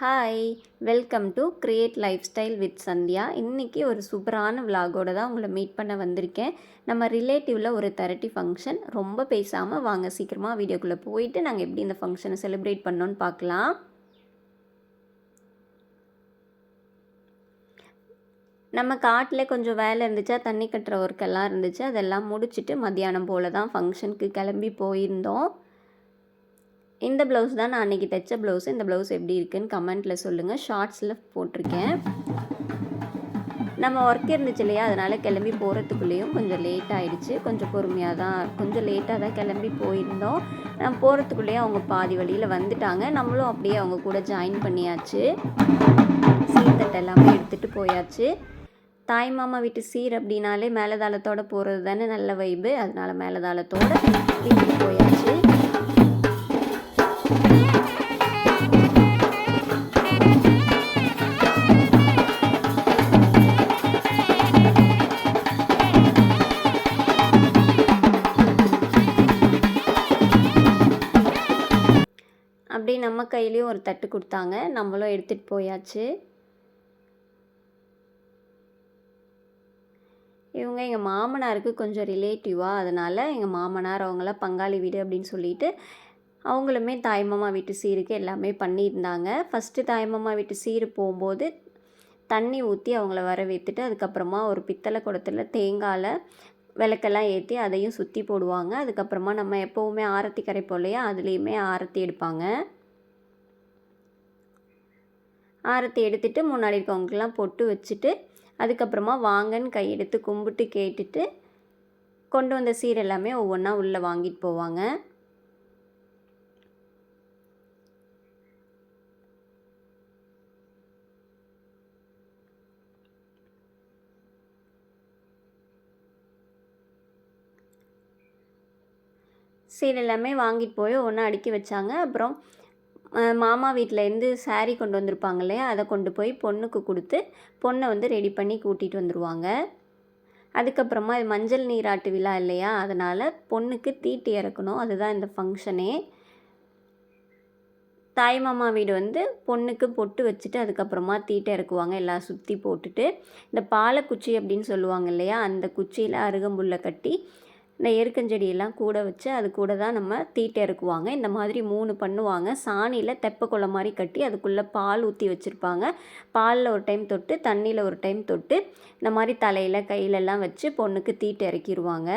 Hi, welcome to create life style with Sandhya. இன்றைக்கி ஒரு சூப்பரான விலாகோட தான் உங்களை மீட் பண்ண வந்திருக்கேன். நம்ம ரிலேட்டிவில் ஒரு தெரட்டி ஃபங்க்ஷன். ரொம்ப பேசாமல் வாங்க சீக்கிரமாக வீடியோக்குள்ளே போயிட்டு நாங்கள் எப்படி இந்த ஃபங்க்ஷனை செலிப்ரேட் பண்ணோன்னு பார்க்கலாம். நம்ம காட்டில் கொஞ்சம் வேலை இருந்துச்சா, தண்ணி கட்டுற ஒர்க்கெல்லாம் இருந்துச்சு. அதெல்லாம் முடிச்சுட்டு மத்தியானம் போல் தான் ஃபங்க்ஷனுக்கு கிளம்பி போயிருந்தோம். இந்த ப்ளவுஸ் தான் நான் அன்றைக்கி தைச்ச ப்ளவுஸு. இந்த ப்ளவுஸ் எப்படி இருக்குதுன்னு கமெண்ட்டில் சொல்லுங்கள். ஷார்ட்ஸில் போட்டிருக்கேன். நம்ம ஒர்க் இருந்துச்சு இல்லையா, அதனால் கிளம்பி போகிறதுக்குள்ளேயும் கொஞ்சம் லேட் ஆகிடுச்சு. கொஞ்சம் லேட்டாக தான் கிளம்பி போயிருந்தோம். நம்ம போகிறதுக்குள்ளேயே அவங்க பாதி வழியில் வந்துட்டாங்க. நம்மளும் அப்படியே அவங்க கூட ஜாயின் பண்ணியாச்சு. சீர்தட்டை எல்லாமே எடுத்துகிட்டு போயாச்சு. தாய் மாமா வீட்டு சீர் அப்படின்னாலே மேலதாளத்தோடு போகிறது தானே நல்ல வைப்பு. அதனால் மேலதாளத்தோடு வீட்டுக்கு போயாச்சு. அப்படி நம்ம கையிலையும் ஒரு தட்டு கொடுத்தாங்க. நம்மளும் எடுத்துகிட்டு போயாச்சு. இவங்க எங்கள் மாமனாருக்கு கொஞ்சம் ரிலேட்டிவாக, அதனால் எங்கள் மாமனார் அவங்களாம் பங்காளி வீடு அப்படின்னு சொல்லிட்டு அவங்களுமே தாய்மாமா வீட்டு சீருக்கு எல்லாமே பண்ணியிருந்தாங்க. ஃபஸ்ட்டு தாய்மாமா வீட்டு சீர் போகும்போது தண்ணி ஊற்றி அவங்கள வரவேற்றுட்டு அதுக்கப்புறமா ஒரு பித்தளை குடத்தில் தேங்காயில் விளக்கெல்லாம் ஏற்றி அதையும் சுற்றி போடுவாங்க. அதுக்கப்புறமா நம்ம எப்போவுமே ஆரத்தி கரைப்போம் இல்லையா, அதுலேயுமே ஆரத்தி எடுப்பாங்க. ஆரத்தி எடுத்துகிட்டு முன்னாடி இருக்கவங்களுக்கெல்லாம் பொட்டு வச்சுட்டு அதுக்கப்புறமா வாங்கன்னு கையெடுத்து கும்பிட்டு கேட்டுட்டு கொண்டு வந்த சீர் எல்லாமே ஒவ்வொன்றா உள்ளே வாங்கிட்டு போவாங்க. சீர் எல்லாமே வாங்கிட்டு போய் ஒன்றா அடுக்கி வச்சாங்க. அப்புறம் மாமா வீட்டிலேருந்து சாரீ கொண்டு வந்திருப்பாங்க இல்லையா, அதை கொண்டு போய் பொண்ணுக்கு கொடுத்து பொண்ணை வந்து ரெடி பண்ணி கூட்டிகிட்டு வந்துடுவாங்க. அதுக்கப்புறமா இது மஞ்சள் நீராட்டு விழா இல்லையா, அதனால் பொண்ணுக்கு தீட்டு இறக்கணும். அதுதான் இந்த ஃபங்க்ஷனே. தாய் மாமா வீடு வந்து பொண்ணுக்கு பொட்டு வச்சுட்டு அதுக்கப்புறமா தீட்டை இறக்குவாங்க. எல்லாம் சுற்றி போட்டுட்டு இந்த பாலக்குச்சி அப்படின்னு சொல்லுவாங்க இல்லையா, அந்த குச்சியில் அருகம்புல்லை கட்டி இந்த எருக்கஞ்செடியெல்லாம் கூட வச்சு அது கூட தான் நம்ம தீட்டை இறக்குவாங்க. இந்த மாதிரி 3 பண்ணுவாங்க. சாணியில் தெப்பக்குளை மாதிரி கட்டி அதுக்குள்ளே பால் ஊற்றி வச்சுருப்பாங்க. பாலில் ஒரு டைம் தொட்டு, தண்ணியில் ஒரு டைம் தொட்டு, இந்த மாதிரி தலையில் கையிலெல்லாம் வச்சு பொண்ணுக்கு தீட்டை இறக்கிடுவாங்க.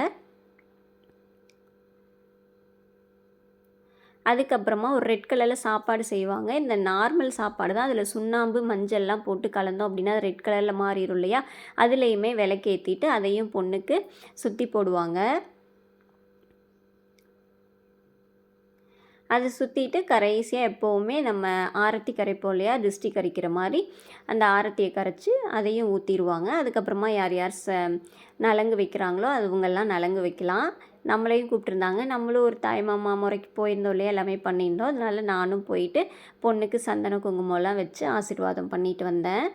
அதுக்கப்புறமா ஒரு ரெட் கலரில் சாப்பாடு செய்வாங்க. இந்த நார்மல் சாப்பாடு தான். அதில் சுண்ணாம்பு மஞ்சள்லாம் போட்டு கலந்தோம் அப்படின்னா அது ரெட் கலரில் மாறிடும் இல்லையா, அதுலேயுமே விளக்கேற்றிட்டு அதையும் பொண்ணுக்கு சுற்றி போடுவாங்க. அதை சுற்றிட்டு கடைசியாக எப்போவுமே நம்ம ஆரத்தி கரைப்போம் இல்லையா, திருஷ்டி கரைக்கிற மாதிரி அந்த ஆரத்தியை கரைச்சி அதையும் ஊற்றிடுவாங்க. அதுக்கப்புறமா யார் யார் நலங்கு வைக்கிறாங்களோ அவங்கெல்லாம் நலங்கு வைக்கலாம். நம்மளையும் கூப்பிட்ருந்தாங்க. நம்மளும் ஒரு தாய் மாமா முறைக்கு போயிருந்தோம் இல்லையா, எல்லாமே பண்ணியிருந்தோம். அதனால் நானும் போயிட்டு பொண்ணுக்கு சந்தன குங்குமம்லாம் வச்சு ஆசீர்வாதம் பண்ணிட்டு வந்தேன்.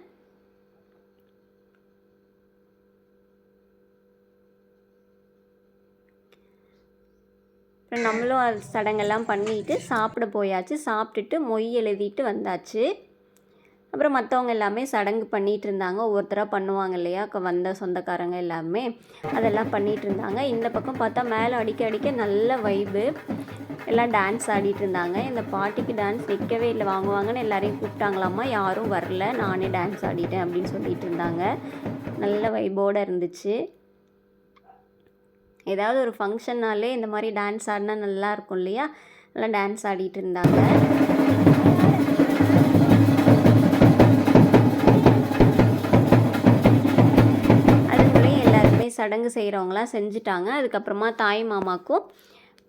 அப்புறம் நம்மளும் அது சடங்கெல்லாம் பண்ணிவிட்டு சாப்பிட போயாச்சு. சாப்பிட்டுட்டு மொய் எழுதிட்டு வந்தாச்சு. அப்புறம் மற்றவங்க எல்லாமே சடங்கு பண்ணிகிட்டு இருந்தாங்க. ஒவ்வொருத்தராக பண்ணுவாங்க இல்லையா, வந்த சொந்தக்காரங்க எல்லாமே அதெல்லாம் பண்ணிகிட்டு இருந்தாங்க. இந்த பக்கம் பார்த்தா மேலே அடிக்க அடிக்க நல்ல வைப்பு. எல்லாம் டான்ஸ் ஆடிட்டு இருந்தாங்க. இந்த பாட்டிக்கு டான்ஸ் வைக்கவே இல்லை, வாங்குவாங்கன்னு எல்லாரையும் கூப்பிட்டாங்களாம்மா. யாரும் வரல, நானே டான்ஸ் ஆடிட்டேன் அப்படின்னு சொல்லிட்டு இருந்தாங்க. நல்ல வைப்போடு இருந்துச்சு. ஏதாவது ஒரு ஃபங்க்ஷன்னாலே இந்த மாதிரி டான்ஸ் ஆடினா நல்லா இருக்கும் இல்லையா, நல்லா டான்ஸ் ஆடிட்டு இருந்தாங்க. அதுக்குள்ளே எல்லாருமே சடங்கு செய்கிறவங்களாம் செஞ்சுட்டாங்க. அதுக்கப்புறமா தாய் மாமாக்கும்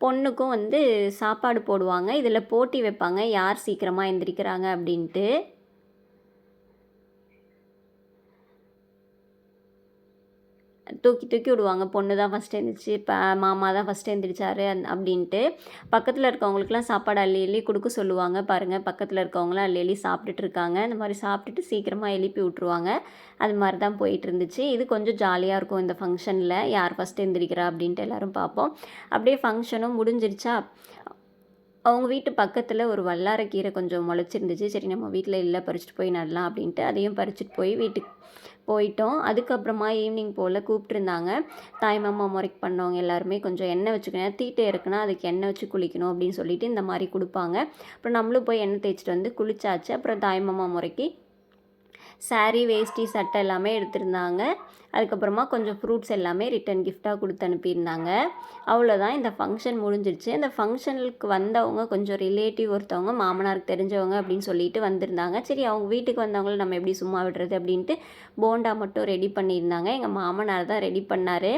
பொண்ணுக்கும் வந்து சாப்பாடு போடுவாங்க. இதில் போட்டி வைப்பாங்க, யார் சீக்கிரமாக எந்திரிக்கிறாங்க அப்படின்ட்டு. தூக்கி தூக்கி விடுவாங்க. பொண்ணு தான் ஃபஸ்ட்டு எழுந்திரிச்சு, மாமா தான் ஃபஸ்ட்டு எழுந்திரிச்சாரு அப்படின்ட்டு. பக்கத்தில் இருக்கவங்களுக்குலாம் சாப்பாடு அள்ளி அள்ளி கொடுக்க சொல்லுவாங்க. பாருங்கள், பக்கத்தில் இருக்கவங்களாம் அள்ளி அள்ளி சாப்பிட்டுட்டு இருக்காங்க. இந்த மாதிரி சாப்பிட்டுட்டு சீக்கிரமாக எழுப்பி விட்ருவாங்க. அது மாதிரி தான் போயிட்டு இருந்துச்சு. இது கொஞ்சம் ஜாலியாக இருக்கும். இந்த ஃபங்க்ஷனில் யார் ஃபஸ்ட்டு எழுந்திரிக்கிறா அப்படின்ட்டு எல்லோரும் பார்ப்போம். அப்படியே ஃபங்க்ஷனும் முடிஞ்சிருச்சா, அவங்க வீட்டு பக்கத்தில் ஒரு வல்லாரக்கீரை கொஞ்சம் முளைச்சிருந்துச்சு. சரி நம்ம வீட்டில் இல்லை, பறிச்சுட்டு போய் நடலாம் அப்படின்ட்டு அதையும் பறிச்சுட்டு போய் வீட்டுக்கு போயிட்டோம். அதுக்கப்புறமா ஈவினிங் போல் கூப்பிட்டுருந்தாங்க. தாய்மாமா முறைக்கு பண்ணவங்க எல்லாருமே கொஞ்சம் எண்ணெய் வச்சுக்கணும், தீட்டை இருக்குன்னா அதுக்கு எண்ணெய் வச்சு குளிக்கணும் அப்படின்னு சொல்லிட்டு இந்த மாதிரி கொடுப்பாங்க. அப்புறம் நம்மளும் போய் எண்ணெய் தேய்ச்சிட்டு வந்து குளிச்சாச்சு. அப்புறம் தாய்மாமா முறைக்கு சாரீ, வேஷ்டி, சட்டை எல்லாமே எடுத்திருந்தாங்க. அதுக்கப்புறமா கொஞ்சம் ஃப்ரூட்ஸ் எல்லாமே ரிட்டன் கிஃப்டாக கொடுத்து அனுப்பியிருந்தாங்க. அவ்வளோதான், இந்த ஃபங்க்ஷன் முடிஞ்சிருச்சு. இந்த ஃபங்க்ஷனுக்கு வந்தவங்க கொஞ்சம் ரிலேட்டிவ் ஒருத்தவங்க மாமனாருக்கு தெரிஞ்சவங்க அப்படின்னு சொல்லிட்டு வந்திருந்தாங்க. சரி அவங்க வீட்டுக்கு வந்தவங்கள நம்ம எப்படி சும்மா விடுறது அப்படின்ட்டு போண்டா மட்டும் ரெடி பண்ணியிருந்தாங்க. எங்கள் மாமனார் தான் ரெடி பண்ணார்.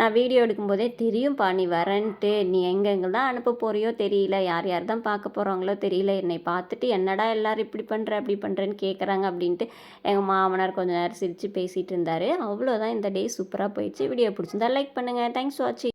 நான் வீடியோ எடுக்கும்போதே தெரியும்ப்பா நீ வரேன்ட்டு, நீ எங்கெங்கே தான் அனுப்ப போறியோ தெரியல, யார் யார் தான் பார்க்க போகிறாங்களோ தெரியல, என்னை பார்த்துட்டு என்னடா எல்லோரும் இப்படி பண்ணுற அப்படி பண்ணுறேன்னு கேட்குறாங்க அப்படின்ட்டு எங்கள் மாமனார் கொஞ்சம் நேரம் சிரித்து பேசிகிட்டு இருந்தார். அவ்வளோதான், இந்த டே சூப்பராக போயிடுச்சு. வீடியோ பிடிச்சிருந்தா லைக் பண்ணுங்கள். தேங்க்ஸ் ஃபார் வாட்சிங்.